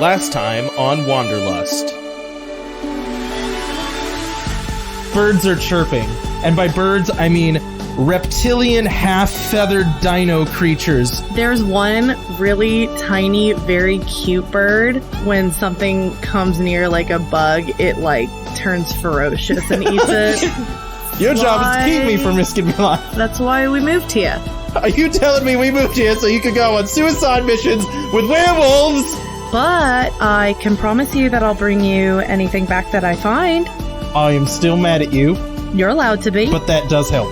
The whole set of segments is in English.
Last time on Wanderlust. Birds are chirping. And by birds, I mean reptilian, half-feathered dino creatures. There's one really tiny, very cute bird. When something comes near, like a bug, it, turns ferocious and eats it. Your job is to keep me from risking my life. That's why we moved here. Are you telling me we moved here so you could go on suicide missions with werewolves? But I can promise you that I'll bring you anything back that I find. I am still mad at you. You're allowed to be. But that does help.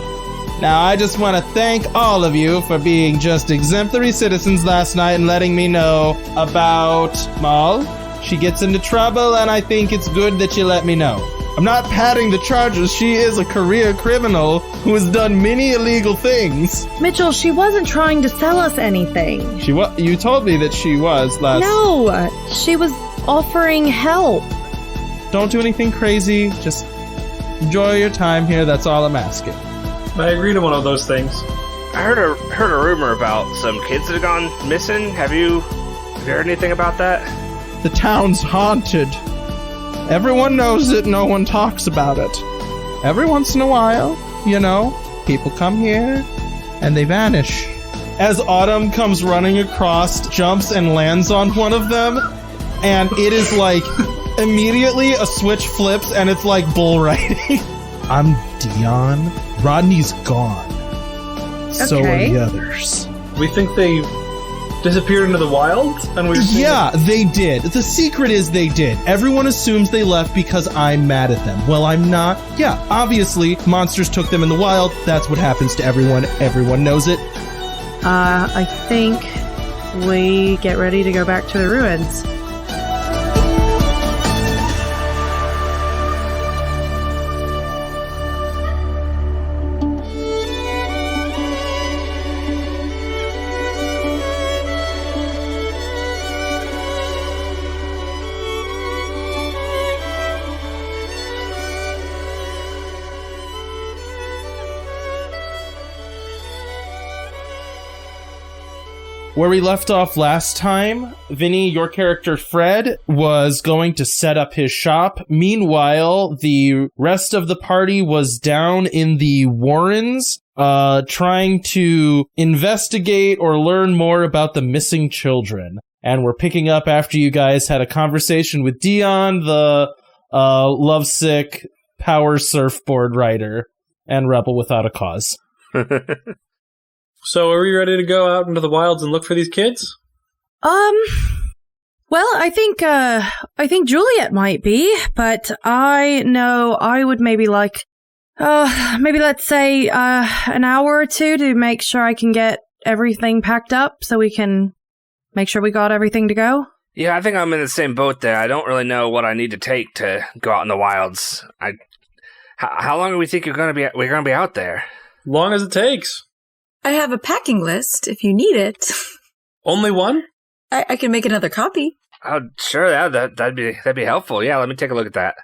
Now, I just want to thank all of you for being just exemplary citizens last night and letting me know about Mal. She gets into trouble, and I think it's good that you let me know. I'm not padding the charges. She is a career criminal who has done many illegal things. Mitchell, she wasn't trying to sell us anything. You told me that she was last... No, she was offering help. Don't do anything crazy. Just enjoy your time here. That's all I'm asking. I agree to one of those things. I heard a rumor about some kids that have gone missing. Have you heard anything about that? The town's haunted. Everyone knows it, no one talks about it. Every once in a while, people come here, and they vanish. As Autumn comes running across, jumps and lands on one of them, and it is like, immediately a switch flips, and it's like bull riding. I'm Dion. Rodney's gone. So are the others. We think they disappeared into the wild? And they did. The secret is they did. Everyone assumes they left because I'm mad at them. Well, I'm not. Yeah, obviously, monsters took them in the wild. That's what happens to everyone. Everyone knows it. I think we get ready to go back to the ruins. Where we left off last time, Vinny, your character Fred, was going to set up his shop. Meanwhile, the rest of the party was down in the Warrens, trying to investigate or learn more about the missing children. And we're picking up after you guys had a conversation with Dion, the lovesick power surfboard rider, and rebel without a cause. So are we ready to go out into the wilds and look for these kids? Well, I think Juliet might be, but I know I would maybe maybe let's say, an hour or two to make sure I can get everything packed up so we can make sure we got everything to go. Yeah, I think I'm in the same boat there. I don't really know what I need to take to go out in the wilds. How long do we think we're gonna be out there? Long as it takes. I have a packing list if you need it. Only one? I can make another copy. Oh, sure, that'd be helpful. Yeah, let me take a look at that.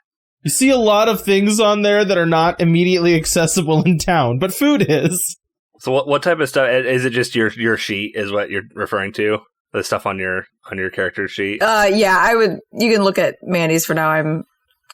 You see a lot of things on there that are not immediately accessible in town, but food is. So what type of stuff is it? Just your sheet is what you're referring to? The stuff on your character sheet? Yeah, you can look at Mandy's for now. I'm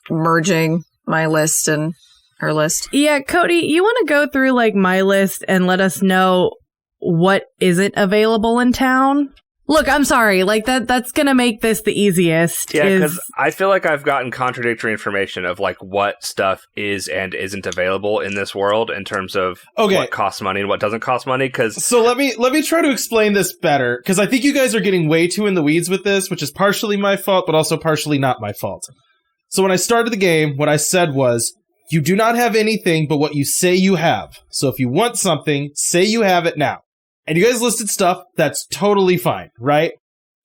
merging my list and her list. Yeah, Cody, you want to go through my list and let us know what isn't available in town? Look, I'm sorry, that's gonna make this the easiest. Yeah, because I feel like I've gotten contradictory information of what stuff is and isn't available in this world in terms of what costs money and what doesn't cost money. So let me try to explain this better, because I think you guys are getting way too in the weeds with this, which is partially my fault, but also partially not my fault. So when I started the game, what I said was, you do not have anything but what you say you have. So if you want something, say you have it now. And you guys listed stuff, that's totally fine, right?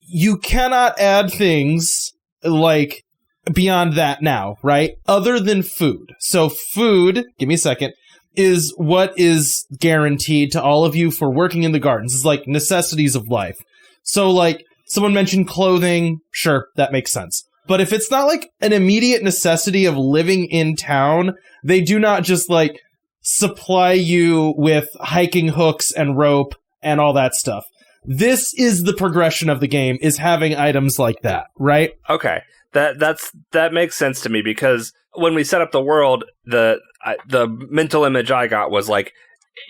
You cannot add things beyond that now, right? Other than food. So food, give me a second, is what is guaranteed to all of you for working in the gardens. It's necessities of life. So someone mentioned clothing, sure, that makes sense. But if it's not an immediate necessity of living in town, they do not just supply you with hiking hooks and rope and all that stuff. this is the progression of the game, is having items like that, right? Okay. That makes sense to me, because when we set up the world, the mental image I got was like,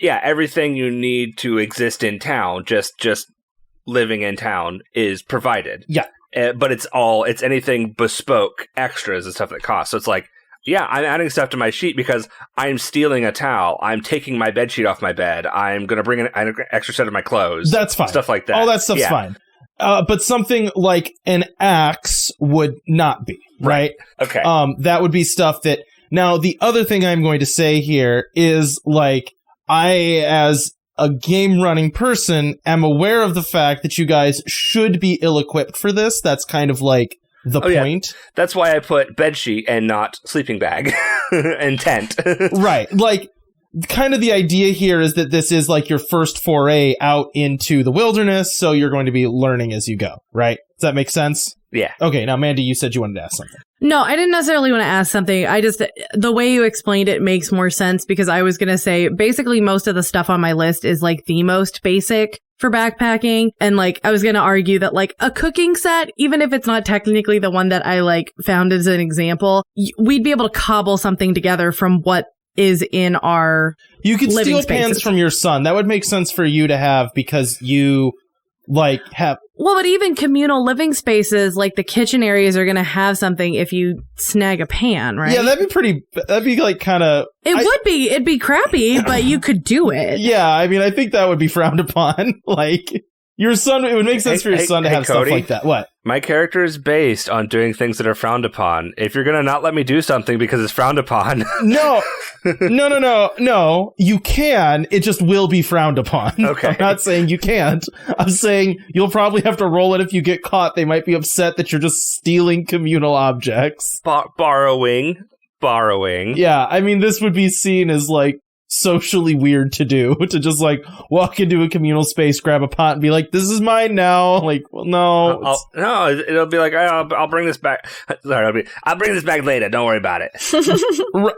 yeah, everything you need to exist in town, just living in town, is provided. Yeah. But it's anything bespoke extras and stuff that costs. So it's like, yeah, I'm adding stuff to my sheet because I'm stealing a towel. I'm taking my bed sheet off my bed. I'm going to bring an extra set of my clothes. That's fine. Stuff like that. All that stuff's fine. But something like an axe would not be, right? Okay. That would be stuff that... Now, the other thing I'm going to say here is, like, I, as a game-running person, am aware of the fact that you guys should be ill-equipped for this. That's kind of, like, the point. Yeah. That's why I put bedsheet and not sleeping bag and tent. Right. Like, kind of the idea here is that this is, like, your first foray out into the wilderness, so you're going to be learning as you go, right? Does that make sense? Yeah. Okay, now, Mandy, you said you wanted to ask something. No, I didn't necessarily want to ask something. The way you explained it makes more sense, because I was going to say basically most of the stuff on my list is like the most basic for backpacking. And like, I was going to argue that like a cooking set, even if it's not technically the one that I like found as an example, we'd be able to cobble something together from what is in our You could living steal spaces. pans from your son. That would make sense for you to have, because you like have... Well, but even communal living spaces, like the kitchen areas, are going to have something if you snag a pan, right? Yeah, that'd be like kind of... It'd be crappy, but you could do it. Yeah, I mean, I think that would be frowned upon. Like, your son, it would make sense for your son to have Cody, stuff like that. What? My character is based on doing things that are frowned upon. If you're going to not let me do something because it's frowned upon... No, you can. It just will be frowned upon. Okay. I'm not saying you can't. I'm saying you'll probably have to roll it if you get caught. They might be upset that you're just stealing communal objects. Borrowing. Yeah, I mean, this would be seen as, like, socially weird to do, to just, like, walk into a communal space, grab a pot, and be like, this is mine now. Like, well, no. It'll be like, I'll bring this back. Sorry, I'll bring this back later. Don't worry about it.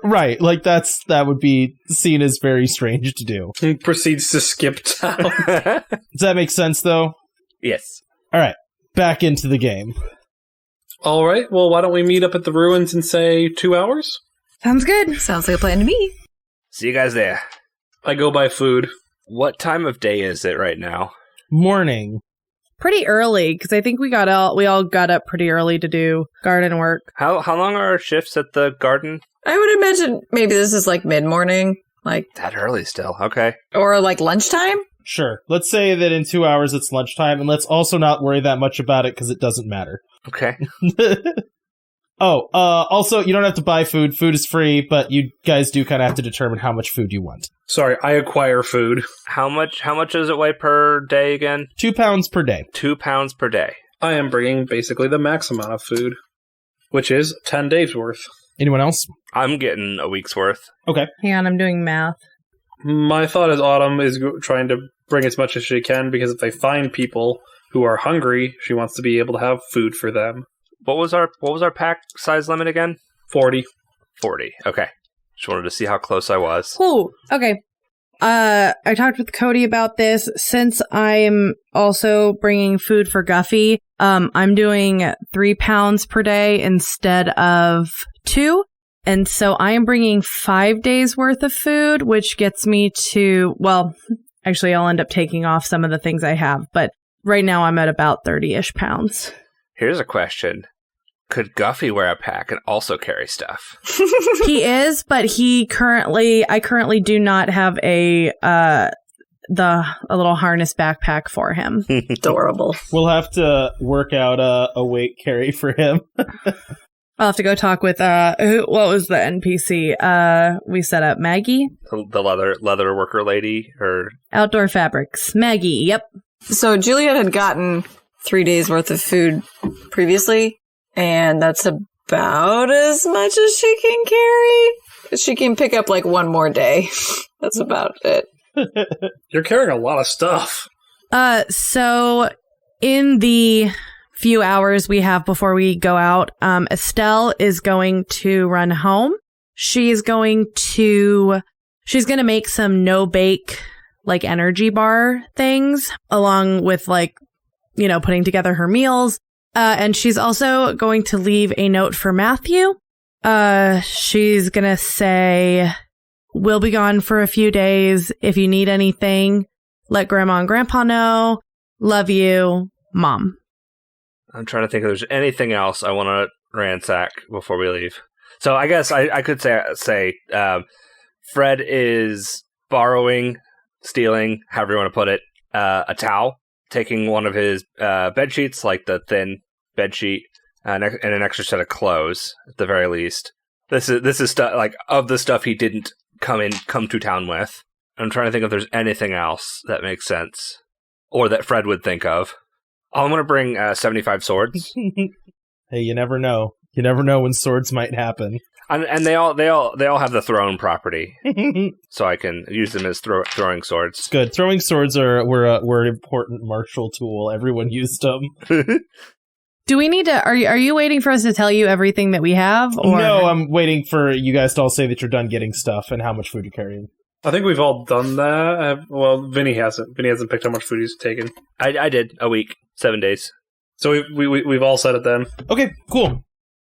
Right. Like, that would be seen as very strange to do. He proceeds to skip town. Does that make sense, though? Yes. All right. Back into the game. All right. Well, why don't we meet up at the ruins in, say, 2 hours? Sounds good. Sounds like a plan to me. See you guys there. I go buy food. What time of day is it right now? Morning. Pretty early, because I think we all got up pretty early to do garden work. How long are our shifts at the garden? I would imagine maybe this is like mid-morning, like that early still. Okay. Or like lunchtime? Sure. Let's say that in 2 hours it's lunchtime, and let's also not worry that much about it because it doesn't matter. Okay. Also, you don't have to buy food. Food is free, but you guys do kind of have to determine how much food you want. Sorry, I acquire food. How much does it weigh per day again? 2 pounds per day. 2 pounds per day. I am bringing basically the max amount of food, which is 10 days worth. Anyone else? I'm getting a week's worth. Okay. Hang on, I'm doing math. My thought is Autumn is trying to bring as much as she can, because if they find people who are hungry, she wants to be able to have food for them. What was our pack size limit again? 40. 40. Okay. Just wanted to see how close I was. Cool. Okay. I talked with Cody about this. Since I'm also bringing food for Guffy, I'm doing 3 pounds per day instead of 2. And so I am bringing 5 days worth of food, which gets me to, well, actually I'll end up taking off some of the things I have, but right now I'm at about 30-ish pounds. Here's a question. Could Guffy wear a pack and also carry stuff? He is, but I currently do not have a little harness backpack for him. Adorable. We'll have to work out a weight carry for him. I'll have to go talk with, what was the NPC? We set up Maggie? The leather worker lady? Or Outdoor Fabrics. Maggie, yep. So Juliet had gotten 3 days worth of food previously, and that's about as much as she can carry. She can pick up like one more day. That's about it. You're carrying a lot of stuff. So in the few hours we have before we go out, Estelle is going to run home. She's going to make some no-bake, like energy bar things, along with like, putting together her meals. And she's also going to leave a note for Matthew. She's going to say, we'll be gone for a few days. If you need anything, let Grandma and Grandpa know. Love you, Mom. I'm trying to think if there's anything else I want to ransack before we leave. So I guess I could say Fred is stealing, however you want to put it, a towel, taking one of his bed sheets, like the thin bed sheet, and an extra set of clothes at the very least. This is stuff like of the stuff he didn't come to town with. I'm trying to think if there's anything else that makes sense or that Fred would think of. I'm going to bring 75 swords. Hey, you never know. You never know when swords might happen. And they all have the thrown property, so I can use them as throwing swords. It's good. Throwing swords were an important martial tool. Everyone used them. Do we need to? Are you waiting for us to tell you everything that we have? Or? No, I'm waiting for you guys to all say that you're done getting stuff and how much food you're carrying. I think we've all done that. Well, Vinny hasn't. Vinny hasn't picked how much food he's taken. I did a week, 7 days. So we've all said it then. Okay, cool.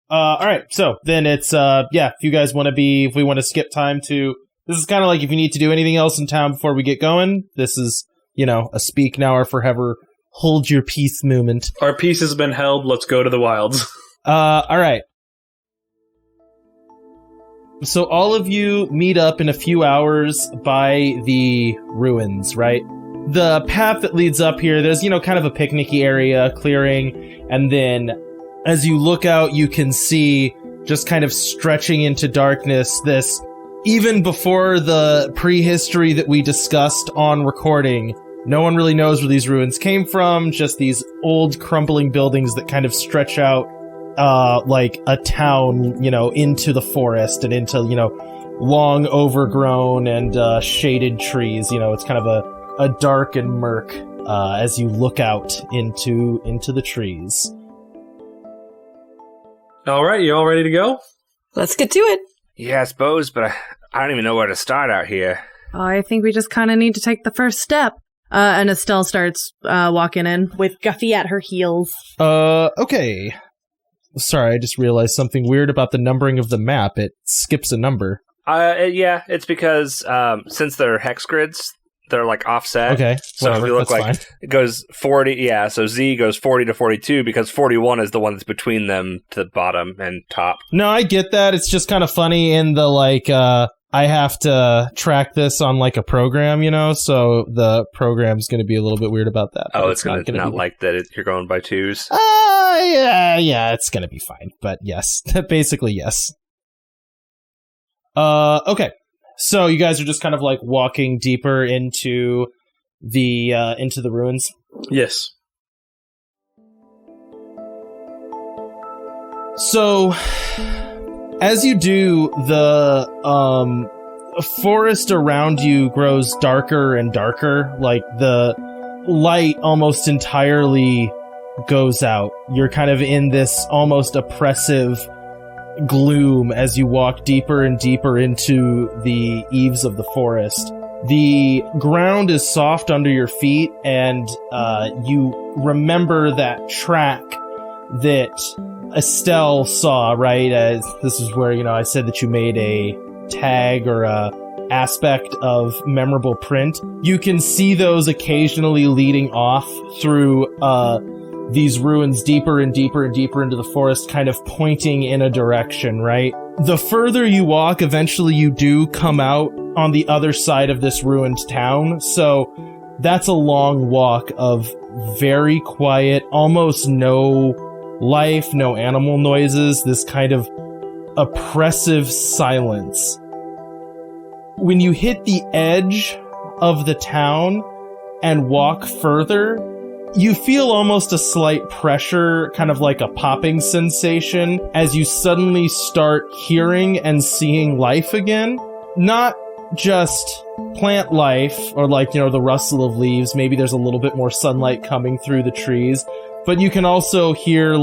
All right. So then it's if you guys want to if we want to skip time to, this is kind of like if you need to do anything else in town before we get going. This is a speak now or forever hold your peace moment. Our peace has been held. Let's go to the wilds. All right. So all of you meet up in a few hours by the ruins, right? The path that leads up here, there's, kind of a picnicky area, clearing, and then as you look out, you can see just kind of stretching into darkness this, even before the prehistory that we discussed on recording, no one really knows where these ruins came from, just these old crumbling buildings that kind of stretch out like a town, into the forest and into, long overgrown and shaded trees. It's kind of a dark and murk as you look out into the trees. All right, you all ready to go? Let's get to it. Yeah, I suppose, but I don't even know where to start out here. I think we just kind of need to take the first step. And Estelle starts walking in with Guffy at her heels. Okay. Sorry, I just realized something weird about the numbering of the map. It skips a number. Yeah, it's because since they're hex grids, they're like offset. Okay, so whatever, if you look that's like fine. It goes 40, yeah, so Z goes 40 to 42 because 41 is the one that's between them to the bottom and top. No, I get that. It's just kind of funny in the I have to track this on like a program, so the program's going to be a little bit weird about that. Oh, it's going to not be like that you're going by twos? Yeah, it's going to be fine. But yes, basically yes. Okay. So you guys are just kind of like walking deeper into the ruins? Yes. So as you do, the forest around you grows darker and darker. Like the light almost entirely goes out. You're kind of in this almost oppressive gloom as you walk deeper and deeper into the eaves of the forest. The ground is soft under your feet, and you remember that track that Estelle saw, right? This is where, I said that you made a tag or a aspect of memorable print. You can see those occasionally leading off through these ruins deeper and deeper and deeper into the forest, kind of pointing in a direction, right? The further you walk, eventually you do come out on the other side of this ruined town. So that's a long walk of very quiet, almost no life, no animal noises, this kind of oppressive silence. When you hit the edge of the town and walk further, you feel almost a slight pressure, kind of like a popping sensation, as you suddenly start hearing and seeing life again. Not just plant life, or the rustle of leaves. Maybe there's a little bit more sunlight coming through the trees. But you can also hear,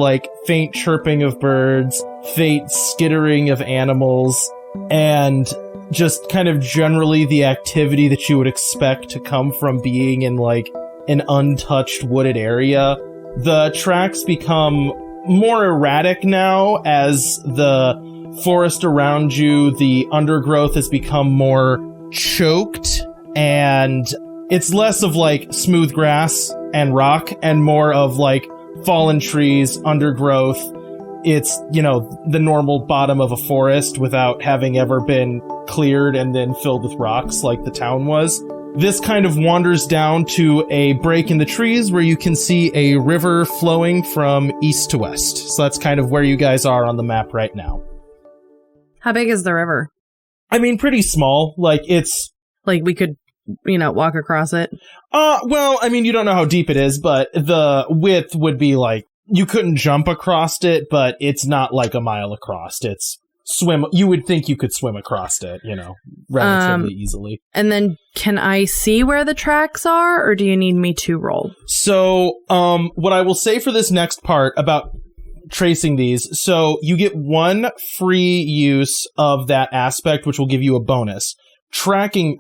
faint chirping of birds, faint skittering of animals, and just kind of generally the activity that you would expect to come from being in, like, an untouched wooded area. The tracks become more erratic now as the forest around you, the undergrowth has become more choked, and it's less of, like, smooth grass and rock and more of, like, fallen trees, undergrowth. It's, you know, the normal bottom of a forest without having ever been cleared and then filled with rocks like the town was. This kind of wanders down to a break in the trees where you can see a river flowing from east to west. So that's kind of where you guys are on the map right now. How big is the river? I mean, pretty small. Like, it's... Like, we could, you know, walk across it? Well, I mean, you don't know how deep it is, but the width would be like, you couldn't jump across it, but it's not like a mile across. It's swim. You would think you could swim across it, you know, relatively easily. And then can I see where the tracks are, or do you need me to roll? So, what I will say for this next part about tracing these, so you get one free use of that aspect, which will give you a bonus. Tracking,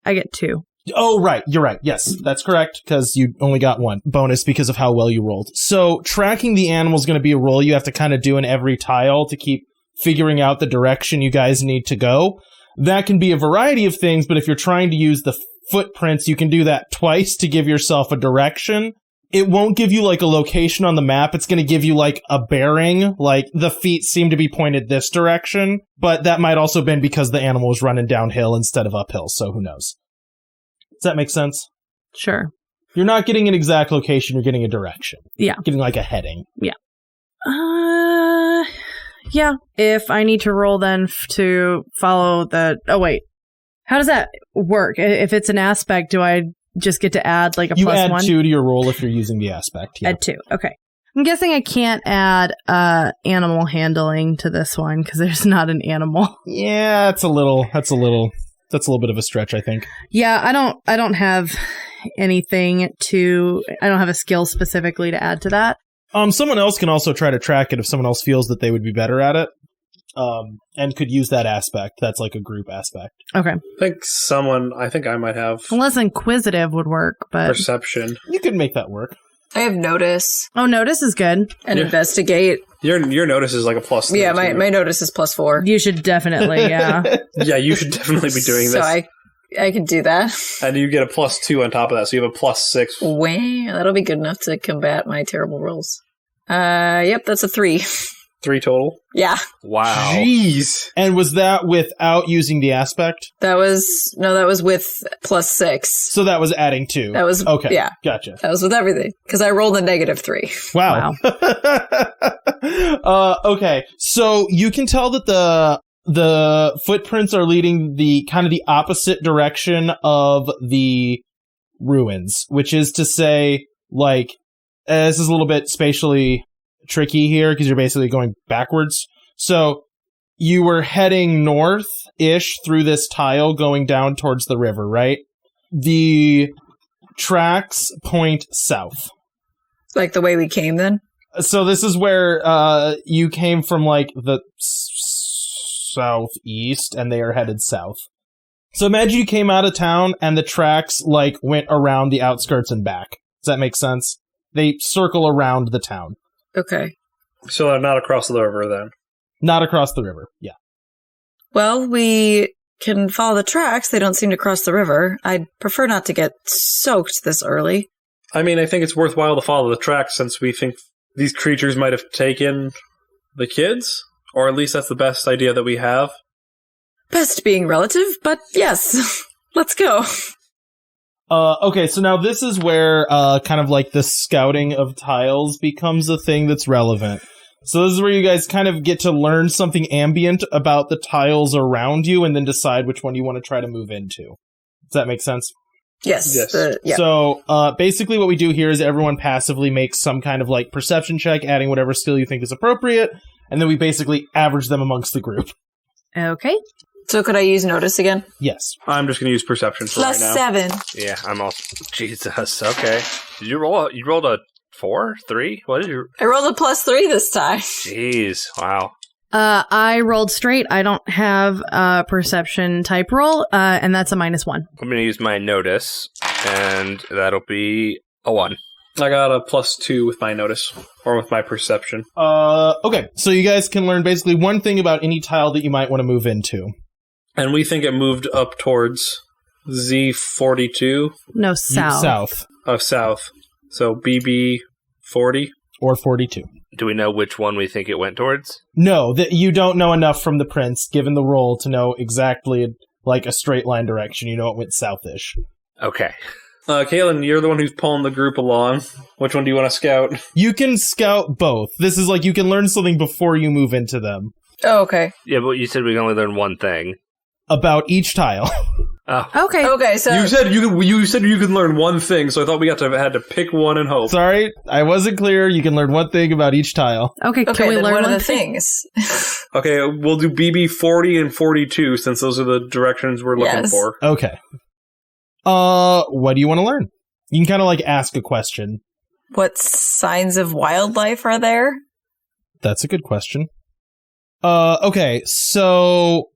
I get 2. Oh, right. You're right. Yes, that's correct, because you only got one bonus because of how well you rolled. So tracking the animal is going to be a roll you have to kind of do in every tile to keep figuring out the direction you guys need to go. That can be a variety of things, but if you're trying to use the footprints, you can do that twice to give yourself a direction. It won't give you, like, a location on the map. It's going to give you, like, a bearing. Like, the feet seem to be pointed this direction, but that might also have been because the animal was running downhill instead of uphill, so who knows. Does that make sense? Sure. You're not getting an exact location, you're getting a direction. Yeah. Getting, like, a heading. Yeah. Yeah. If I need to roll then to follow the... Oh, wait. How does that work? If it's an aspect, do I just get to add, like, a you plus add 1? 2 to your roll if you're using the aspect. Yeah. Add 2. Okay. I'm guessing I can't add animal handling to this one because there's not an animal. Yeah, that's a little bit of a stretch, I think. Yeah, I don't have anything I don't have a skill specifically to add to that. Someone else can also try to track it if someone else feels that they would be better at it. And could use that aspect. That's like a group aspect. Okay. I think I might have Unless inquisitive would work, but perception. You could make that work. I have notice Oh, notice is good. and Yeah. investigate. Your notice is like a plus 3. Yeah, my notice is +4. You should definitely, yeah. Yeah, you should definitely be doing So this. I can do that. And you get a +2 on top of that, so you have a +6. Wow, that'll be good enough to combat my terrible rolls. Yep, that's a 3. 3 total. Yeah, Wow. Jeez. And was that without using the aspect? that was with +6. So that was adding 2. That was Okay. Yeah, Gotcha. that was with everything because I rolled a -3. Wow. Okay. So you can tell that the footprints are leading the kind of the opposite direction of the ruins, which is to say, like, this is a little bit spatially tricky here because you're basically going backwards. So you were heading north-ish through this tile going down towards the river, right? The tracks point south. Like the way we came then. So this is where you came from, like, the southeast, and they are headed south. So imagine you came out of town, and the tracks, like, went around the outskirts and back. Does that make sense? They circle around the town. Okay. So they're not across the river then. Not across the river, yeah. Well, we can follow the tracks. They don't seem to cross the river. I'd prefer not to get soaked this early. I mean, I think it's worthwhile to follow the tracks since we think these creatures might have taken the kids, or at least that's the best idea that we have. Best being relative, but yes. Let's go. Okay, so now this is where kind of like the scouting of tiles becomes a thing that's relevant. So this is where you guys kind of get to learn something ambient about the tiles around you and then decide which one you want to try to move into. Does that make sense? Yes. Yes. Yeah. So basically what we do here is everyone passively makes some kind of like perception check, adding whatever skill you think is appropriate, and then we basically average them amongst the group. Okay. So could I use notice again? Yes. I'm just going to use perception for right now. +7. Yeah, I'm all... Jesus, okay. Did you roll you rolled a 4? 3? What did you... I rolled a +3 this time. Jeez, wow. I rolled straight. I don't have a perception type roll, and that's a -1. I'm going to use my notice, and that'll be a 1. I got a +2 with my notice, or with my perception. Okay, so you guys can learn basically one thing about any tile that you might want to move into. And we think it moved up towards Z42. No, south. South. South. So BB 40. Or 42. Do we know which one we think it went towards? No, that you don't know enough from the prince, given the roll, to know exactly like a straight line direction. You know it went southish. Okay. Kaylin, you're the one who's pulling the group along. Which one do you want to scout? You can scout both. This is like you can learn something before you move into them. Oh, okay. Yeah, but you said we can only learn one thing. About each tile. Oh. Okay. Okay, so You said you could learn one thing, so I thought we had to pick one and hope. Sorry, I wasn't clear. You can learn one thing about each tile. Okay, okay, can we then learn what are one the thing? things? Okay, we'll do BB 40 and 42 since those are the directions we're looking Yes. for. Okay. What do you want to learn? You can kind of like ask a question. What signs of wildlife are there? That's a good question. Okay, so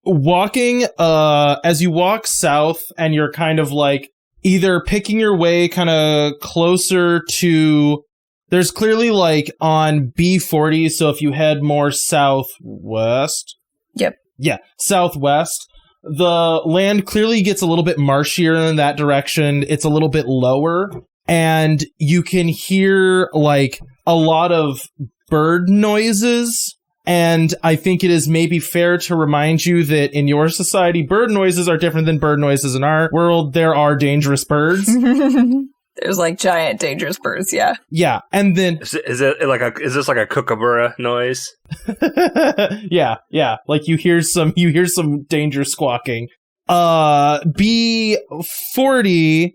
walking, as you walk south and you're kind of like either picking your way kind of closer to, there's clearly like on B40, so if you head more southwest. Yep. Yeah, southwest. The land clearly gets a little bit marshier in that direction. It's a little bit lower, and you can hear like a lot of bird noises. And I think it is maybe fair to remind you that in your society, bird noises are different than bird noises in our world. There are dangerous birds. There's like giant dangerous birds, yeah. Yeah, and then Is this like a kookaburra noise? yeah, like you hear some danger squawking. B40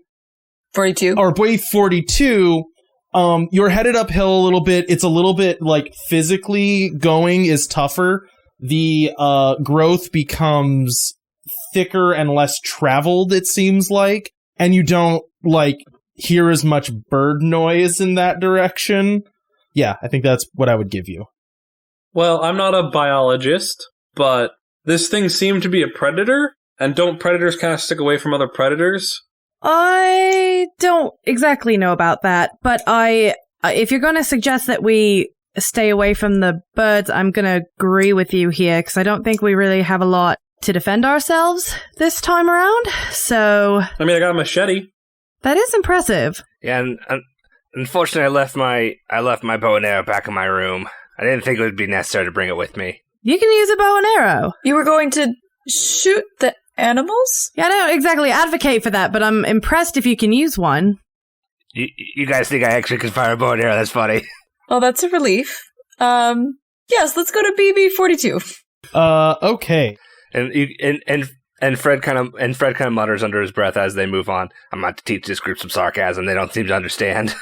42. or B42, you're headed uphill a little bit. It's a little bit like physically going is tougher. The growth becomes thicker and less traveled, it seems like, and you don't like hear as much bird noise in that direction. Yeah, I think that's what I would give you. Well, I'm not a biologist, but this thing seemed to be a predator, and don't predators kind of stick away from other predators? I don't exactly know about that, but if you're going to suggest that we stay away from the birds, I'm going to agree with you here, because I don't think we really have a lot to defend ourselves this time around, so... I mean, I got a machete. That is impressive. Yeah, and unfortunately, I left my bow and arrow back in my room. I didn't think it would be necessary to bring it with me. You can use a bow and arrow. You were going to shoot the animals? Yeah, I don't exactly advocate for that, but I'm impressed if you can use one. You guys think I actually can fire a bow and arrow? That's funny. Well, that's a relief. Yes, let's go to BB 42. Okay. And Fred kind of mutters under his breath as they move on. I'm about to teach this group some sarcasm. They don't seem to understand.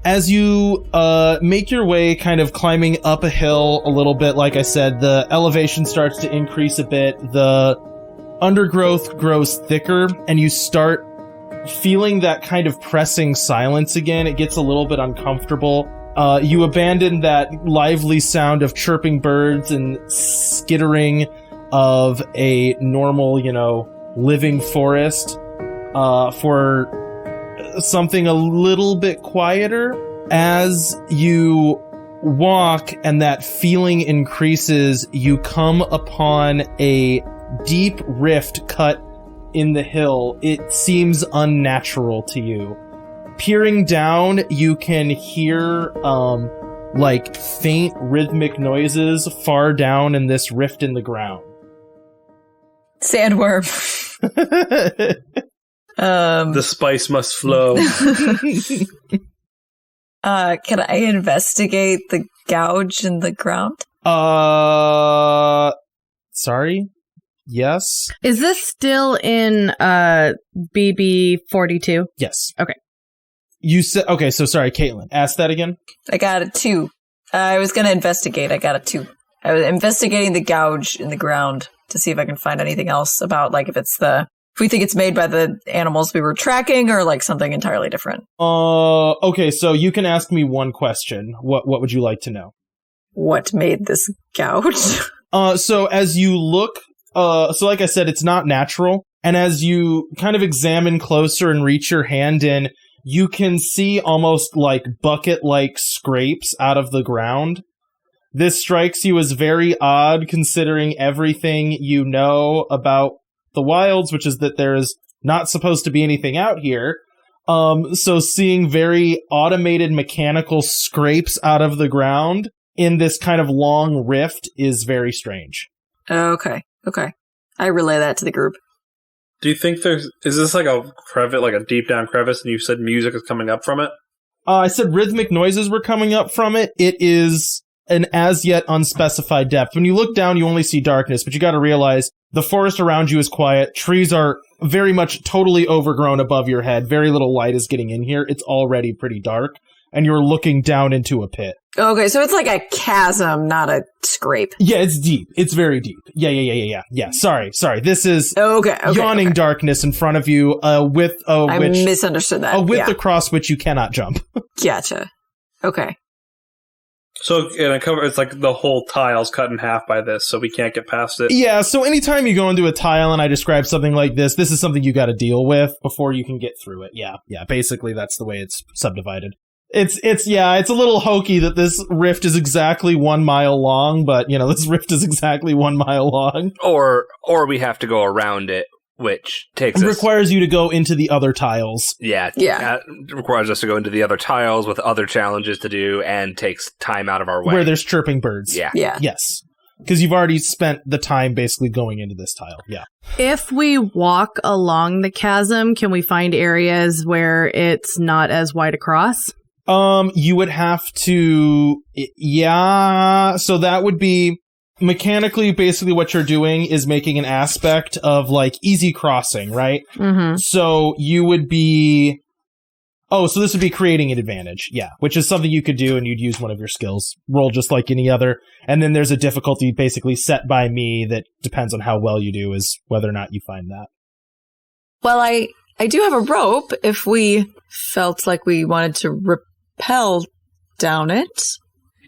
As you make your way kind of climbing up a hill a little bit, like I said, the elevation starts to increase a bit. The undergrowth grows thicker, and you start feeling that kind of pressing silence again. It gets a little bit uncomfortable. You abandon that lively sound of chirping birds and skittering of a normal, living forest for something a little bit quieter. As you walk and that feeling increases, you come upon a deep rift cut in the hill. It seems unnatural to you. Peering down, you can hear like faint rhythmic noises far down in this rift in the ground. Sandworm. The spice must flow. Can I investigate the gouge in the ground? Sorry? Yes? Is this still in BB 42? Yes. Okay. You said, okay, so sorry, Caitlin, ask that again? I got a 2. I was going to investigate. I got a 2. I was investigating the gouge in the ground to see if I can find anything else about, like, if it's the If we think it's made by the animals we were tracking or like something entirely different. Okay, so you can ask me one question. What would you like to know? What made this gout? So as you look, so like I said, it's not natural. And as you kind of examine closer and reach your hand in, you can see almost like bucket-like scrapes out of the ground. This strikes you as very odd considering everything you know about the wilds, which is that there is not supposed to be anything out here. So seeing very automated mechanical scrapes out of the ground in this kind of long rift is very strange. Okay. I relay that to the group. Do you think is this like a crevice, like a deep down crevice, and you said music is coming up from it? I said rhythmic noises were coming up from it. It is an as yet unspecified depth. When you look down, you only see darkness, but you gotta realize the forest around you is quiet. Trees are very much totally overgrown above your head. Very little light is getting in here. It's already pretty dark, and you're looking down into a pit. Okay, so it's like a chasm, not a scrape. Yeah, it's deep. It's very deep. Yeah. Sorry. This is Okay. yawning darkness in front of you, with a I which misunderstood that. a width across which you cannot jump. Gotcha. Okay. So it's like the whole tile's cut in half by this, so we can't get past it. Yeah, so anytime you go into a tile and I describe something like this is something you got to deal with before you can get through it. Yeah. Basically, that's the way it's subdivided. It's a little hokey that this rift is exactly 1 mile long, but this rift is exactly 1 mile long. Or we have to go around it, which takes It us... requires you to go into the other tiles. Yeah. It requires us to go into the other tiles with other challenges to do and takes time out of our way. Where there's chirping birds. Yeah. Yes. Because you've already spent the time basically going into this tile. Yeah. If we walk along the chasm, can we find areas where it's not as wide across? You would have to, so that would be mechanically basically what you're doing is making an aspect of like easy crossing, right? Mm-hmm. So you would be, so this would be creating an advantage, yeah, which is something you could do and you'd use one of your skills. Roll just like any other, and then there's a difficulty basically set by me that depends on how well you do is whether or not you find that. Well, I do have a rope if we felt like we wanted to rappel down it.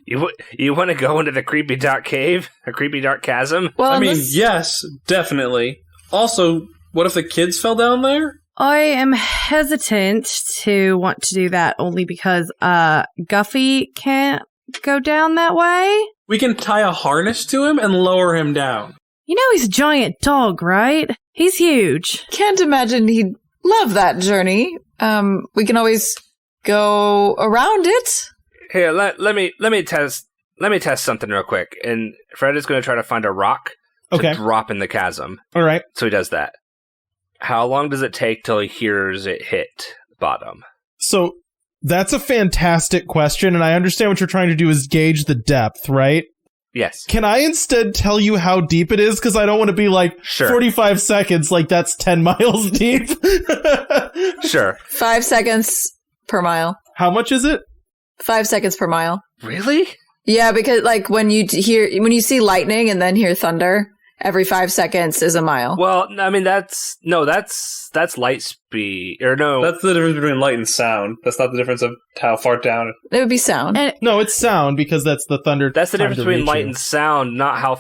You want to go into the creepy dark cave? A creepy dark chasm? Well, I mean, yes, definitely. Also, what if the kids fell down there? I am hesitant to want to do that only because Guffy can't go down that way. We can tie a harness to him and lower him down. You know he's a giant dog, right? He's huge. Can't imagine he'd love that journey. We can always go around it. Here, let me test something real quick. And Fred is going to try to find a rock to drop in the chasm. All right. So he does that. How long does it take till he hears it hit the bottom? So that's a fantastic question, and I understand what you're trying to do is gauge the depth, right? Yes. Can I instead tell you how deep it is? Because I don't want to be like, 45 seconds, like that's 10 miles deep. Sure. 5 seconds per mile. How much is it? 5 seconds per mile. Really? Yeah, because like when you see lightning and then hear thunder, every 5 seconds is a mile. Well, I mean that's light speed or no. That's the difference between light and sound. That's not the difference of how far down. It would be sound. No, it's sound because that's the thunder. That's the difference between light and sound, not how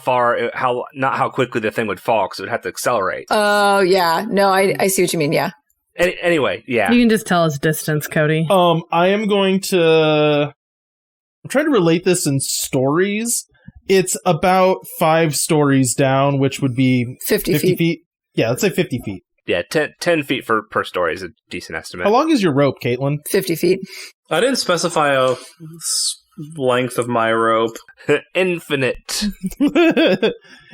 quickly the thing would fall because it would have to accelerate. Oh yeah, no, I see what you mean. Yeah. Anyway, yeah. You can just tell us distance, Cody. I am going to try to relate this in stories. It's about 5 stories down, which would be 50 feet. Yeah, let's say 50 feet. Yeah, 10 feet per story is a decent estimate. How long is your rope, Caitlin? 50 feet. I didn't specify a length of my rope. Infinite.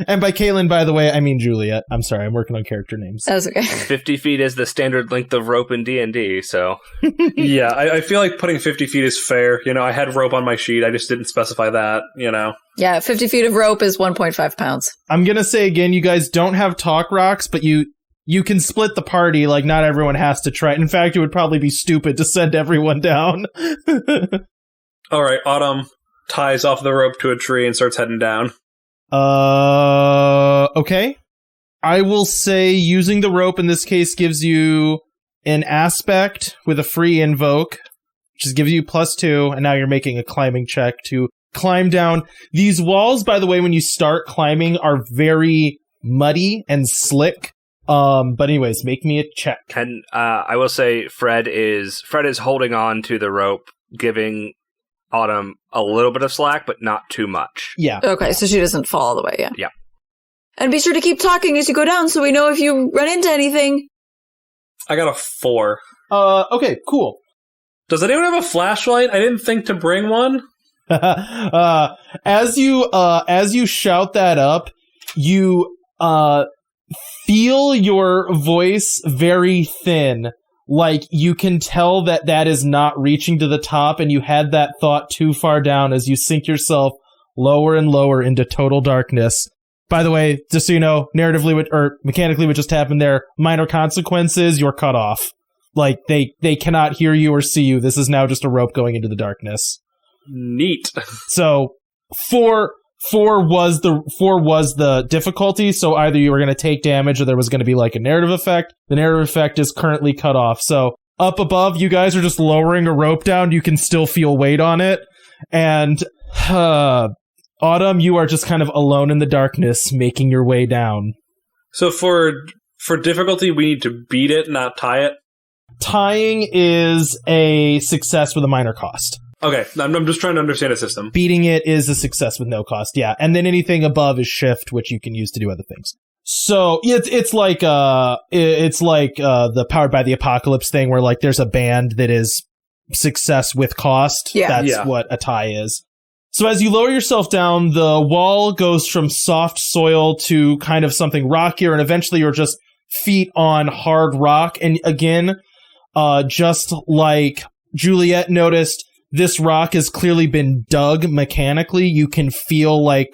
And by Caitlin, by the way, I mean Juliet. I'm sorry, I'm working on character names. That was okay. 50 feet is the standard length of rope in D&D, so... Yeah, I feel like putting 50 feet is fair. I had rope on my sheet, I just didn't specify that, Yeah, 50 feet of rope is 1.5 pounds. I'm going to say again, you guys don't have talk rocks, but you can split the party, like not everyone has to try it. In fact, it would probably be stupid to send everyone down. All right, Autumn ties off the rope to a tree and starts heading down. Okay. I will say using the rope in this case gives you an aspect with a free invoke, which just gives you +2, and now you're making a climbing check to climb down. These walls, by the way, when you start climbing, are very muddy and slick. But anyways, make me a check. And I will say Fred is holding on to the rope, giving Autumn a little bit of slack, but not too much. Yeah. Okay, so she doesn't fall all the way, yeah. Yeah. And be sure to keep talking as you go down so we know if you run into anything. I got a 4. Okay, cool. Does anyone have a flashlight? I didn't think to bring one. As you shout that up, you feel your voice very thin. Like, you can tell that is not reaching to the top, and you had that thought too far down as you sink yourself lower and lower into total darkness. By the way, just so you know, narratively or mechanically what just happened there, minor consequences, you're cut off. Like, they cannot hear you or see you. This is now just a rope going into the darkness. Neat. So, 4 was the difficulty, so either you were going to take damage or there was going to be like a narrative effect. The narrative effect is currently cut off. So up above, you guys are just lowering a rope down. You can still feel weight on it. And Autumn, you are just kind of alone in the darkness, making your way down. So for difficulty, we need to beat it, not tie it? Tying is a success with a minor cost. Okay, I'm just trying to understand the system. Beating it is a success with no cost, yeah. And then anything above is shift, which you can use to do other things. So it's like the Powered by the Apocalypse thing, where like there's a band that is success with cost. Yeah. That's what a tie is. So as you lower yourself down, the wall goes from soft soil to kind of something rockier, and eventually you're just feet on hard rock. And again, just like Juliet noticed, this rock has clearly been dug mechanically. You can feel like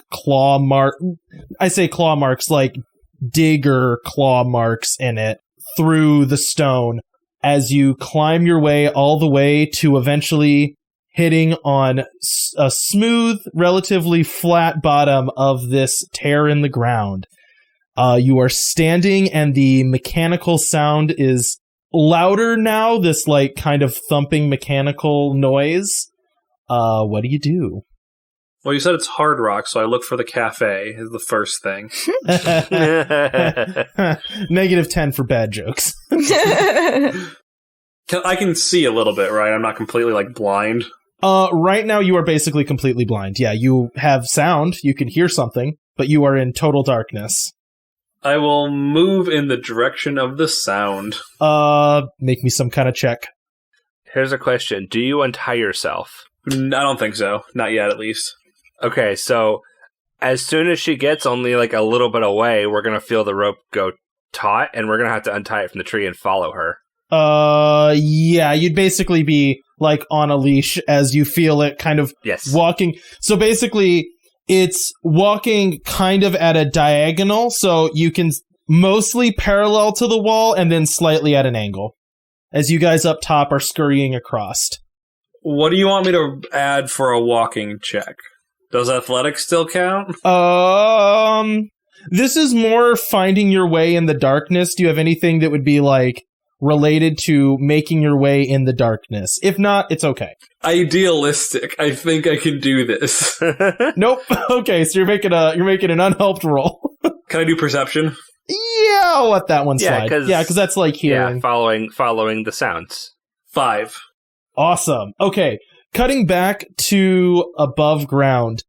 I say claw marks, like digger claw marks in it through the stone as you climb your way all the way to eventually hitting on a smooth, relatively flat bottom of this tear in the ground. You are standing and the mechanical sound is louder now, this like kind of thumping mechanical noise. What do you do? Well, you said it's hard rock, so I look for the cafe is the first thing. -10 for bad jokes. I can see a little bit, right? I'm not completely like blind. Right now you are basically completely blind. Yeah, you have sound, you can hear something, but you are in total darkness. I will move in the direction of the sound. Make me some kind of check. Here's a question. Do you untie yourself? I don't think so. Not yet, at least. Okay, so as soon as she gets only like a little bit away, we're going to feel the rope go taut, and we're going to have to untie it from the tree and follow her. Yeah, you'd basically be like on a leash as you feel it kind of walking. So basically, it's walking kind of at a diagonal, so you can mostly parallel to the wall and then slightly at an angle as you guys up top are scurrying across. What do you want me to add for a walking check? Does athletics still count? This is more finding your way in the darkness. Do you have anything that would be like related to making your way in the darkness? If not, it's okay. Idealistic. I think I can do this. Nope. Okay, so you're making an unhelped roll. Can I do perception? Yeah, I'll let that one slide. Because that's like hearing. Yeah, following the sounds. 5. Awesome. Okay, cutting back to above ground.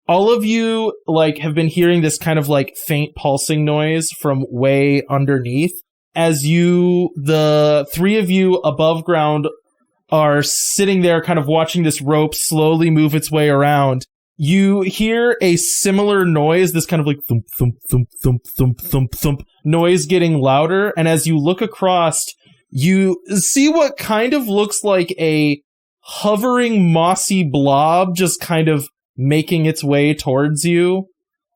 All of you like have been hearing this kind of like faint pulsing noise from way underneath. As the three of you above ground are sitting there kind of watching this rope slowly move its way around, you hear a similar noise, this kind of like thump, thump, thump, thump, thump, thump, thump noise getting louder. And as you look across, you see what kind of looks like a hovering mossy blob just kind of making its way towards you.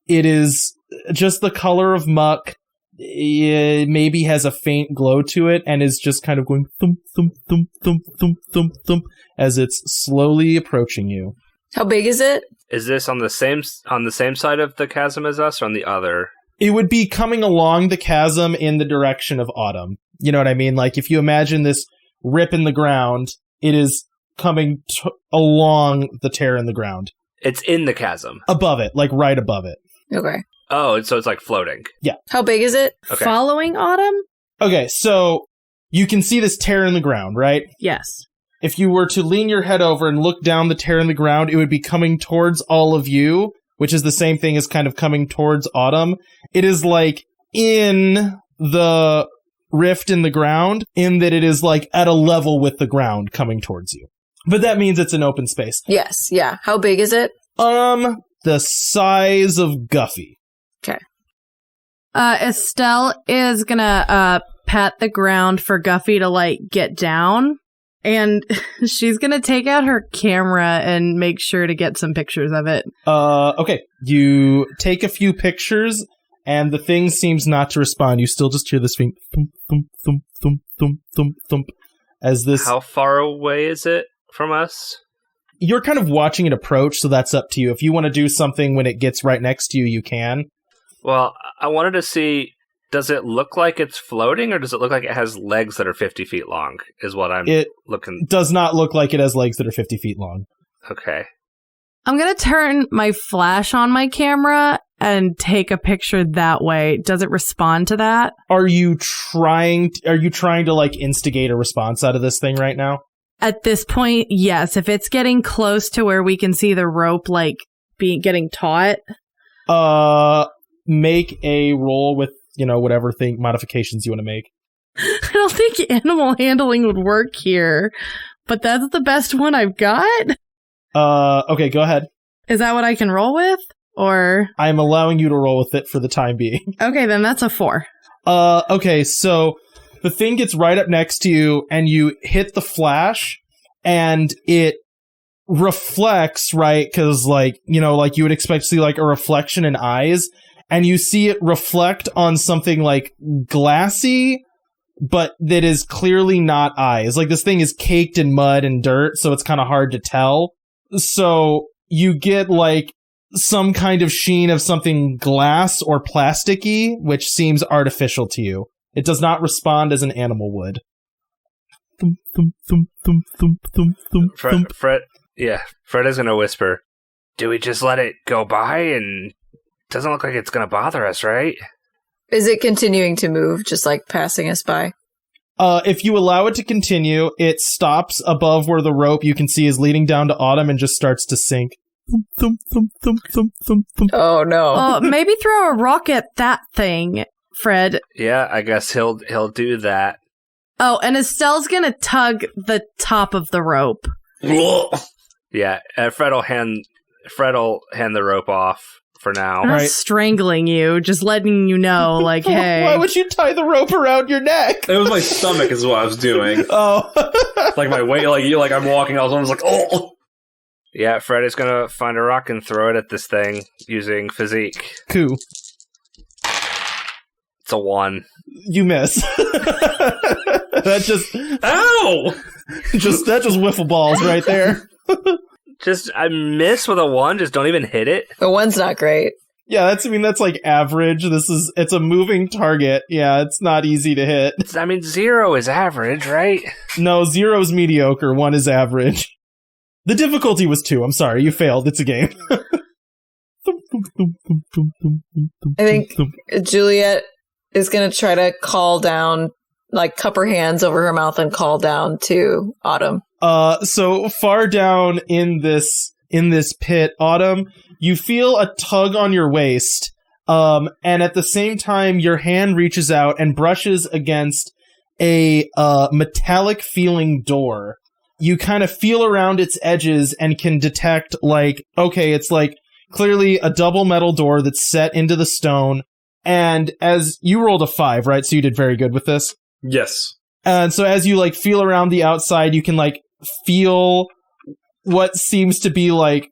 It is just the color of muck. It maybe has a faint glow to it and is just kind of going thump, thump, thump, thump, thump, thump, thump as it's slowly approaching you. How big is it? Is this on the same side of the chasm as us or on the other? It would be coming along the chasm in the direction of Autumn. You know what I mean? Like, if you imagine this rip in the ground, it is coming along the tear in the ground. It's in the chasm. Above it, like right above it. Okay. Oh, so it's like floating. Yeah. How big is it? Okay. Following Autumn? Okay, so you can see this tear in the ground, right? Yes. If you were to lean your head over and look down the tear in the ground, it would be coming towards all of you, which is the same thing as kind of coming towards Autumn. It is like in the rift in the ground, in that it is like at a level with the ground coming towards you. But that means it's an open space. Yes. Yeah. How big is it? The size of Guffy. Estelle is gonna pat the ground for Guffy to like get down, and she's gonna take out her camera and make sure to get some pictures of it. Okay. You take a few pictures, and the thing seems not to respond. You still just hear this thing thump, thump, thump, thump, thump, thump, thump, as this... How far away is it from us? You're kind of watching it approach, so that's up to you. If you want to do something when it gets right next to you, you can. Well, I wanted to see, does it look like it's floating, or does it look like it has legs that are 50 feet long, is what I'm looking... It does not look like it has legs that are 50 feet long. Okay. I'm gonna turn my flash on my camera and take a picture that way. Does it respond to that? Are you trying to, like, instigate a response out of this thing right now? At this point, yes. If it's getting close to where we can see the rope, like, getting taut. Make a roll with, whatever modifications you want to make. I don't think animal handling would work here, but that's the best one I've got. Okay, go ahead. Is that what I can roll with? Or I'm allowing you to roll with it for the time being. Okay, then that's a 4. Okay, so the thing gets right up next to you, and you hit the flash, and it reflects, right? Because, like, like you would expect to see, like, a reflection in eyes, and you see it reflect on something, like, glassy, but that is clearly not eyes. Like, this thing is caked in mud and dirt, so it's kind of hard to tell. So you get, like, some kind of sheen of something glass or plasticky, which seems artificial to you. It does not respond as an animal would. Fred is going to whisper, do we just let it go by? And it doesn't look like it's going to bother us, right? Is it continuing to move, just like passing us by? If you allow it to continue, it stops above where the rope you can see is leading down to Autumn and just starts to sink. Oh no. Maybe throw a rock at that thing, Fred. Yeah, I guess he'll do that. Oh, and Estelle's gonna tug the top of the rope. Yeah, and Fred will hand the rope off for now. I'm not strangling you, just letting you know, like, hey. Why would you tie the rope around your neck? It was my stomach is what I was doing. Oh. Like my weight, like I'm walking, I was like, oh. Yeah, Fred is gonna find a rock and throw it at this thing using physique. Cool. It's a 1. You miss. That just... Ow! That just wiffle balls right there. I miss with a 1, just don't even hit it. The 1's not great. Yeah, that's like average. It's a moving target. Yeah, it's not easy to hit. 0 is average, right? No, 0's mediocre, 1 is average. The difficulty was 2. I'm sorry, you failed. It's a game. I think Juliet is going to try to call down, like cup her hands over her mouth and call down to Autumn. So far down in this pit, Autumn, you feel a tug on your waist, and at the same time, your hand reaches out and brushes against a metallic feeling door. You kind of feel around its edges and can detect, like, okay, it's like clearly a double metal door that's set into the stone. And as you rolled a 5, right? So you did very good with this. Yes. And so as you like feel around the outside, you can like feel what seems to be like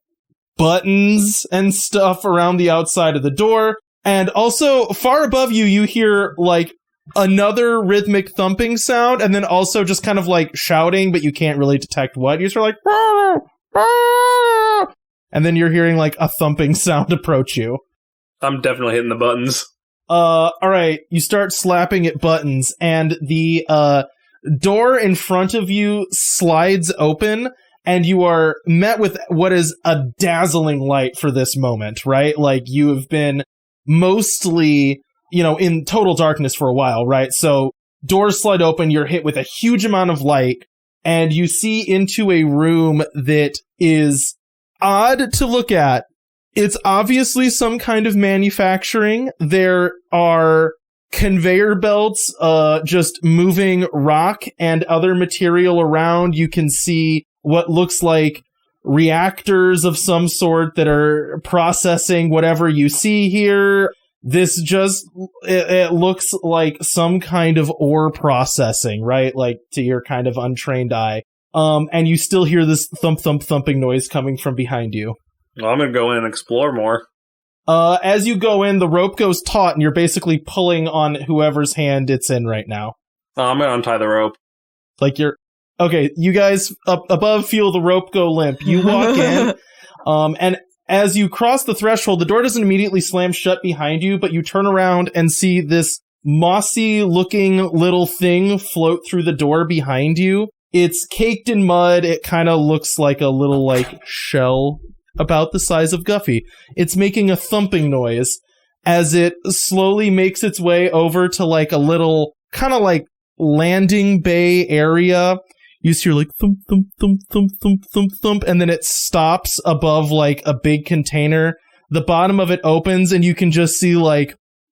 buttons and stuff around the outside of the door. And also far above you, you hear like another rhythmic thumping sound, and then also just kind of like shouting, but you can't really detect what. You're sort of like, "Bah, bah," and then you're hearing like a thumping sound approach you. I'm definitely hitting the buttons. All right, you start slapping at buttons, and the door in front of you slides open, and you are met with what is a dazzling light for this moment, right? Like, you have been mostly, in total darkness for a while, right? So, doors slide open, you're hit with a huge amount of light, and you see into a room that is odd to look at. It's obviously some kind of manufacturing. There are conveyor belts just moving rock and other material around. You can see what looks like reactors of some sort that are processing whatever you see here. This just, it looks like some kind of ore processing, right? Like, to your kind of untrained eye. And you still hear this thumping noise coming from behind you. Well, I'm going to go in and explore more. As you go in, the rope goes taut, and you're basically pulling on whoever's hand it's in right now. I'm going to untie the rope. Like, okay, you guys up above feel the rope go limp. You walk in, and as you cross the threshold, the door doesn't immediately slam shut behind you, but you turn around and see this mossy-looking little thing float through the door behind you. It's caked in mud. It kind of looks like a little, shell about the size of Guffy. It's making a thumping noise as it slowly makes its way over to, a little kind of landing bay area. You hear thump, thump, thump, thump, thump, thump, thump, and then it stops above a big container. The bottom of it opens, and you can just see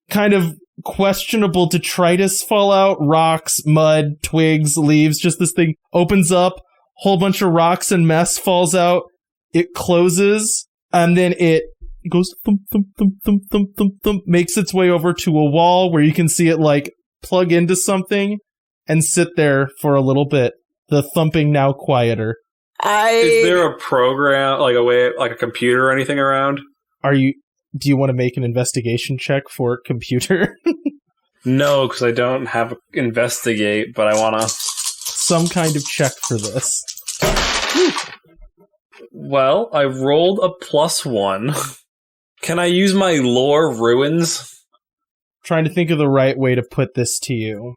kind of questionable detritus fall out, rocks, mud, twigs, leaves. Just this thing opens up, whole bunch of rocks and mess falls out. It closes, and then it goes thump, thump, thump, thump, thump, thump, thump, makes its way over to a wall where you can see it plug into something and sit there for a little bit. The thumping now quieter. Is there a program, a computer or anything around? Do you want to make an investigation check for computer? No, because I don't have investigate, but I want to. Some kind of check for this. Well, I rolled a +1. Can I use my lore ruins? Trying to think of the right way to put this to you.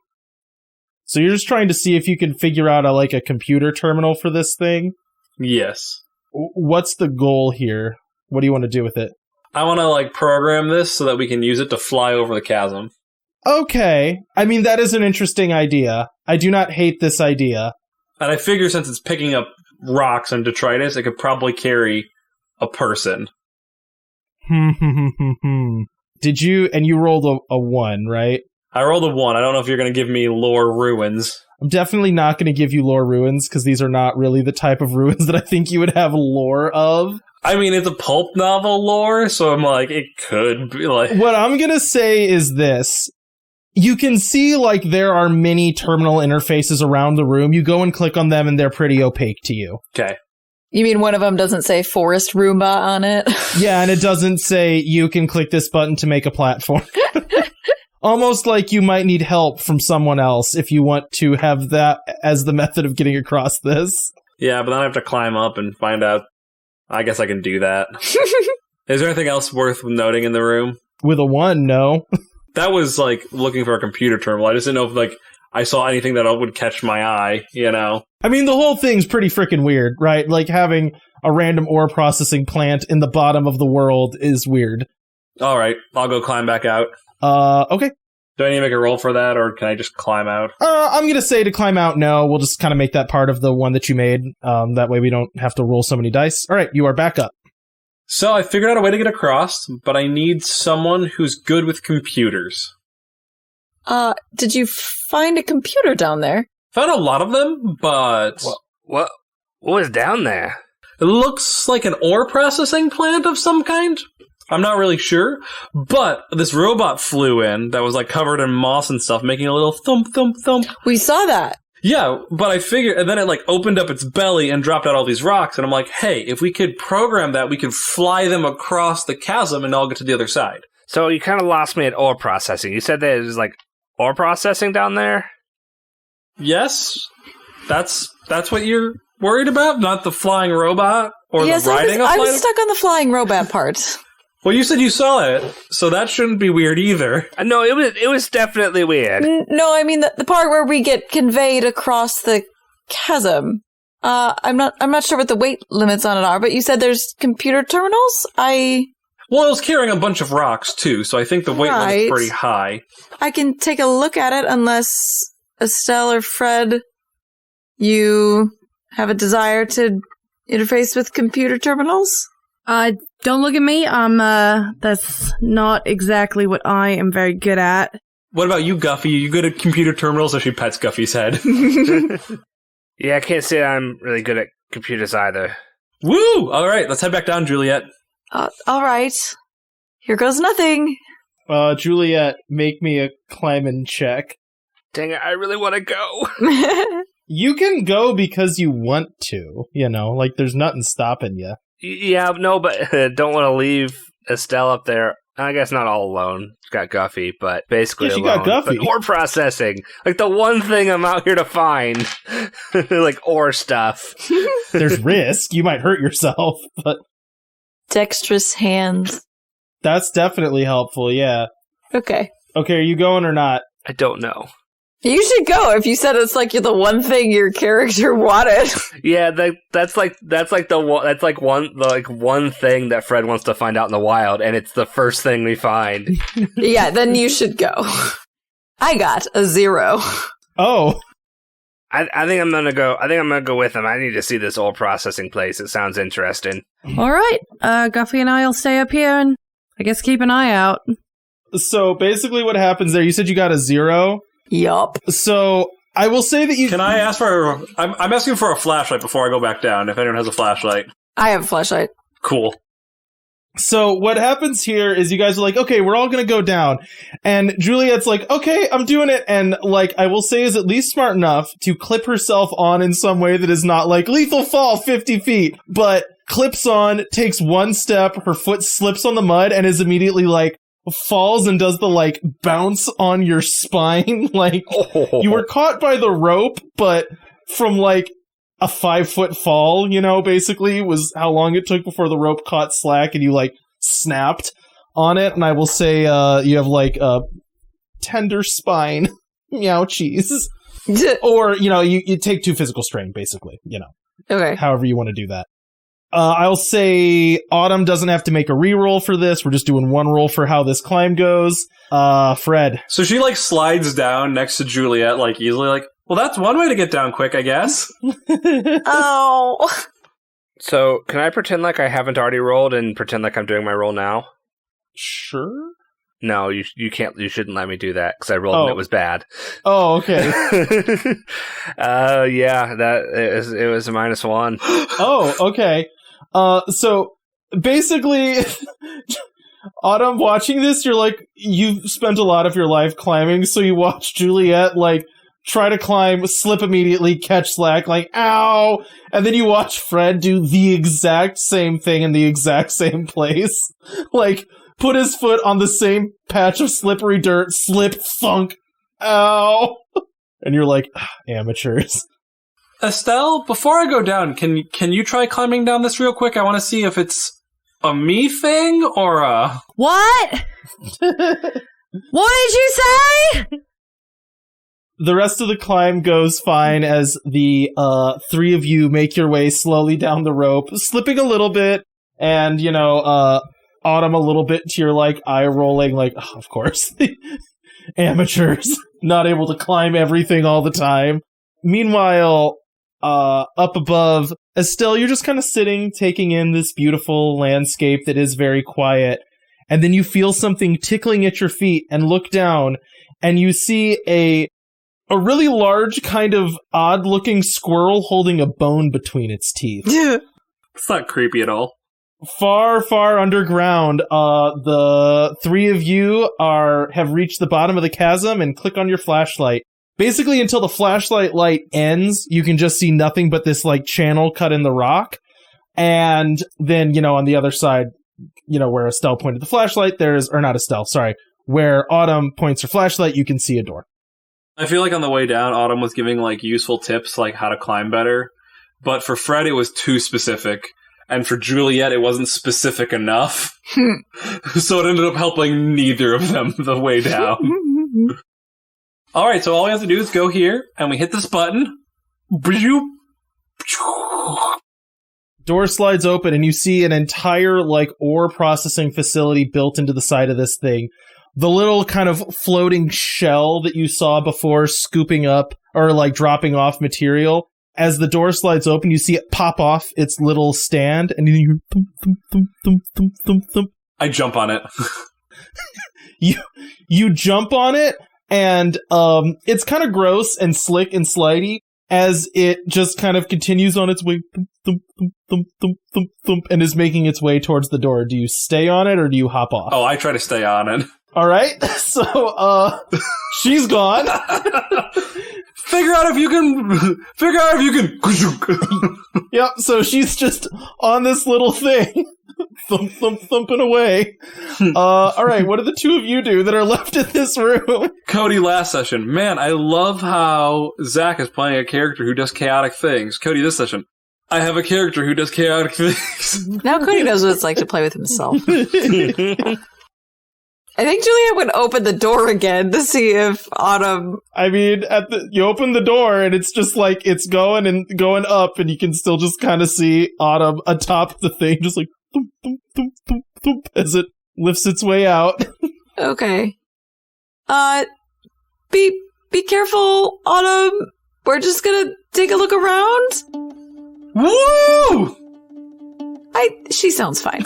So you're just trying to see if you can figure out a computer terminal for this thing? Yes. What's the goal here? What do you want to do with it? I want to program this so that we can use it to fly over the chasm. Okay. I mean, that is an interesting idea. I do not hate this idea. And I figure since it's picking up rocks and detritus, it could probably carry a person. Did you, and you rolled a 1, right? I rolled a 1. I don't know if you're going to give me lore ruins. I'm definitely not going to give you lore ruins, because these are not really the type of ruins that I think you would have lore of. I mean, it's a pulp novel lore, so I'm it could be What I'm going to say is this. You can see, there are many terminal interfaces around the room. You go and click on them, and they're pretty opaque to you. Okay. You mean one of them doesn't say Forest Roomba on it? Yeah, and it doesn't say you can click this button to make a platform. Almost like you might need help from someone else if you want to have that as the method of getting across this. Yeah, but then I have to climb up and find out. I guess I can do that. Is there anything else worth noting in the room? With a 1, no. That was looking for a computer terminal. I just didn't know if I saw anything that would catch my eye, I mean, the whole thing's pretty freaking weird, right? Having a random ore processing plant in the bottom of the world is weird. All right, I'll go climb back out. Okay. Do I need to make a roll for that, or can I just climb out? I'm going to say to climb out, no. We'll just kind of make that part of the one that you made. That way we don't have to roll so many dice. All right, you are back up. So I figured out a way to get across, but I need someone who's good with computers. Did you find a computer down there? Found a lot of them, but... What was down there? It looks like an ore processing plant of some kind. I'm not really sure, but this robot flew in that was covered in moss and stuff, making a little thump, thump, thump. We saw that. Yeah, but I figured, and then it opened up its belly and dropped out all these rocks, and I'm hey, if we could program that, we could fly them across the chasm and all get to the other side. So you kind of lost me at ore processing. You said there's ore processing down there? Yes, that's what you're worried about, not the flying robot or yes, the riding of I flying. was stuck on the flying robot part. Well, you said you saw it, so that shouldn't be weird either. No, it was definitely weird. No, I mean the part where we get conveyed across the chasm. I'm not sure what the weight limits on it are, but you said there's computer terminals? Well, it was carrying a bunch of rocks, too, so I think the weight limit's pretty high. I can take a look at it unless Estelle or Fred, you have a desire to interface with computer terminals? Don't look at me. That's not exactly what I am very good at. What about you, Guffy? Are you good at computer terminals? Or she pets Guffy's head. Yeah, I can't say I'm really good at computers either. Woo! All right, let's head back down, Juliet. All right. Here goes nothing. Juliet, make me a climbing check. Dang it, I really want to go. You can go because you want to, like there's nothing stopping you. Yeah, no, but don't want to leave Estelle up there. I guess not all alone. She's got Guffy, but basically yeah, she alone. got Guffy. But ore processing. Like the one thing I'm out here to find. Like ore stuff. There's risk. You might hurt yourself, but... Dexterous hands. That's definitely helpful, yeah. Okay. Okay, are you going or not? I don't know. You should go if you said it's like the one thing your character wanted. Yeah, that's one thing that Fred wants to find out in the wild, and it's the first thing we find. Yeah, then you should go. I got a 0. Oh. I think I'm gonna go. I think I'm gonna go with him. I need to see this ore processing place. It sounds interesting. All right. Guffy and I will stay up here and I guess keep an eye out. So basically what happens there, you said you got a 0? Yup. So I will say that you... Can I ask for... I'm asking for a flashlight before I go back down, if anyone has a flashlight. I have a flashlight. Cool. So what happens here is you guys are like, okay, we're all going to go down. And Juliet's like, okay, I'm doing it. And I will say is at least smart enough to clip herself on in some way that is not like lethal fall 50 feet, but clips on, takes one step, her foot slips on the mud and is immediately falls and does the bounce on your spine. You were caught by the rope, but from a 5-foot fall, basically was how long it took before the rope caught slack and you snapped on it. And I will say, you have a tender spine. Meow cheese. Or, you take 2 physical strain, basically, Okay. However you want to do that. I'll say Autumn doesn't have to make a reroll for this. We're just doing one roll for how this climb goes. Fred. So she slides down next to Juliet easily well, that's one way to get down quick, I guess. Oh. So, can I pretend like I haven't already rolled and pretend like I'm doing my roll now? Sure. No, you can't. You shouldn't let me do that because I rolled and it was bad. Oh, okay. Yeah, it was a -1. Oh, okay. So basically, Autumn, watching this, you're you've spent a lot of your life climbing, so you watch Juliet try to climb, slip immediately, catch slack, ow! And then you watch Fred do the exact same thing in the exact same place. Put his foot on the same patch of slippery dirt, slip, thunk, ow! And you're amateurs. Estelle, before I go down, can you try climbing down this real quick? I want to see if it's a me thing or a... What? What did you say? The rest of the climb goes fine as the 3 of you make your way slowly down the rope, slipping a little bit, and, Autumn a little bit to your, eye rolling, of course, amateurs, not able to climb everything all the time. Meanwhile, up above, Estelle, you're just kind of sitting, taking in this beautiful landscape that is very quiet, and then you feel something tickling at your feet, and look down, and you see a really large, kind of odd-looking squirrel holding a bone between its teeth. It's not creepy at all. Far, far underground, the 3 of you have reached the bottom of the chasm and click on your flashlight. Basically, until the flashlight light ends, you can just see nothing but this, channel cut in the rock. And then, on the other side, where Estelle pointed the flashlight, where Autumn points her flashlight, you can see a door. I feel on the way down, Autumn was giving, useful tips, how to climb better. But for Fred, it was too specific. and for Juliet, it wasn't specific enough. So it ended up helping neither of them the way down. All right, so all we have to do is go here, and we hit this button. Door slides open, and you see an entire, like, ore processing facility built into the side of this thing. The little kind of floating shell that you saw before scooping up, or, like, dropping off material. As the door slides open, you see it pop off its little stand, and you hear thump, thump, thump, thump, thump, thump, thump. I jump on it. You jump on it, and it's kind of gross and slick and slidey as it just kind of continues on its way, thump, thump, thump, thump, thump, thump, thump, and is making its way towards the door. Do you stay on it, or do you hop off? Oh, I try to stay on it. All right, so she's gone. Figure out if you can. Yep, so she's just on this little thing, thump, thump, thumping away. All right, what do the two of you do that are left in this room? Cody, last session. Man, I love how Zach is playing a character who does chaotic things. Cody, this session. I have a character who does chaotic things. Now Cody knows what it's like to play with himself. I think Juliet would open the door again to see if Autumn... I mean, you open the door, and it's just like, it's going up, and you can still just kind of see Autumn atop the thing, just like, thump, thump, thump, thump, thump, as it lifts its way out. Okay. Be careful, Autumn. We're just gonna take a look around. Woo! She sounds fine.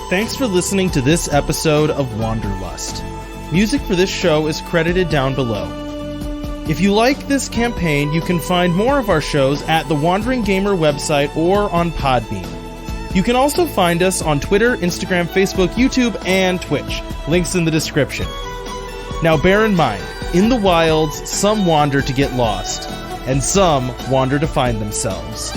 Thanks for listening to this episode of Wanderlust. Music for this show is credited down below. If you like this campaign, you can find more of our shows at the Wandering Gamer website or on Podbean. You can also find us on Twitter, Instagram, Facebook, YouTube, and Twitch. Links in the description. Now bear in mind, in the wilds, some wander to get lost, and some wander to find themselves.